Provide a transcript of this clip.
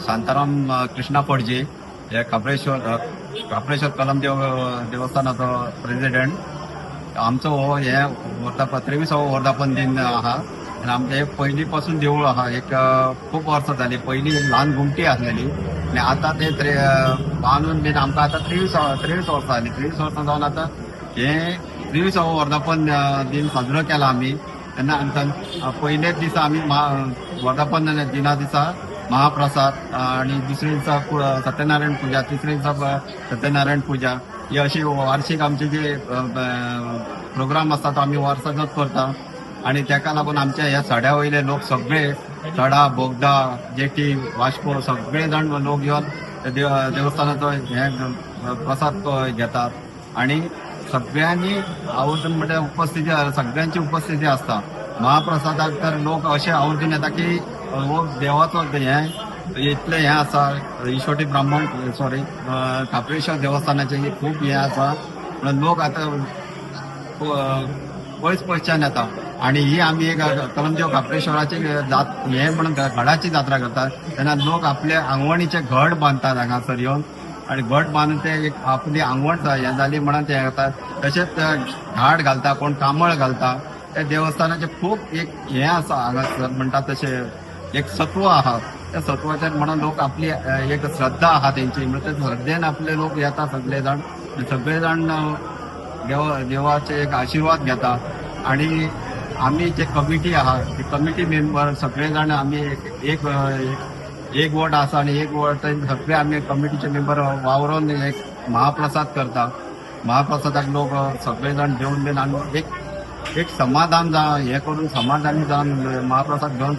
शांताराम कृष्णा पडजे हे काप्रेश्वर कलम देवस्थानाचो प्रेसिडेंट. आमचो हो हे 23वा वर्धापन दिन आहा आनी आमचें हे पयलीं पासून देवूळ आहा. एक खूब वर्सां जालीं. पयलीं ल्हान घुमटी आसलेली आनी आतां ते बांदून बीन आमकां आतां 23 वर्सां जालीं. 23 वर्सां जावन आतां हे 23वा वर्धापन दिन साजरो केला आमी. तेन्ना पयलेच दिसा आमी वर्धापन दिना दिसा महाप्रसाद आणि दुसरे दिसा सत्यनारायण पूजा, तिसरे दिसा सत्यनारायण पूजा ही अशी वार्षिक आमचे जे प्रोग्राम असतात तो आम्ही वर्सांच करता. आणि त्याका लागून आमच्या ह्या सड्या वयले लोक सगळे सडा, बोगदा, जेटी, वास्को सगळे जाण लोक येवन देवस्थानाचो हे प्रसाद घेतात. आणि सगळ्यांनी आवर्जून म्हणजे उपस्थिती सगळ्यांची उपस्थिती असता. महाप्रसादाक तर लोक असे आवर्जून येतात की देवाचो हे इतले हे आसा. इश्वटी ब्राह्मण काप्रेश्वर देवस्थानाचे खूप हे आसा. लोक आता पयसच्यान येता. आणि ही आम्ही एक कलमदेव काप्रेश्वराची हे म्हणून गडाची जात्रा करतात. तेन्ना लोक आपले आंगवणीचे घड बांधतात हांगासर येवन. आणि घट बांधून ते एक आपली आंगवण हे जाली म्हणून ते करतात. तशेंच घाट घालता, कोण कांबळ घालता. त्या देवस्थानाचे खूप एक हे आसा हांगासर म्हणटात तशे एक सत्व आहा. त्या सत्वाचेर म्हणून लोक आपली एक श्रद्धा आहा तेंची. म्हणजे श्रद्धेन आपले लोक येता सगळे जाण देवाचे एक आशीर्वाद घेता. आणि आम्ही जे कमिटी आहा ते कमिटी मेंबर सगळे जाण आम्ही एक वोट आसा आणि एक वोट सगळे आम्ही कमिटीचे मेंबर वावरून एक महाप्रसाद करता. महाप्रसादाक लोक सगळे जाण जेवन बीन आमी एक समाधान हे करून समाधानी जावन महाप्रसाद घेवन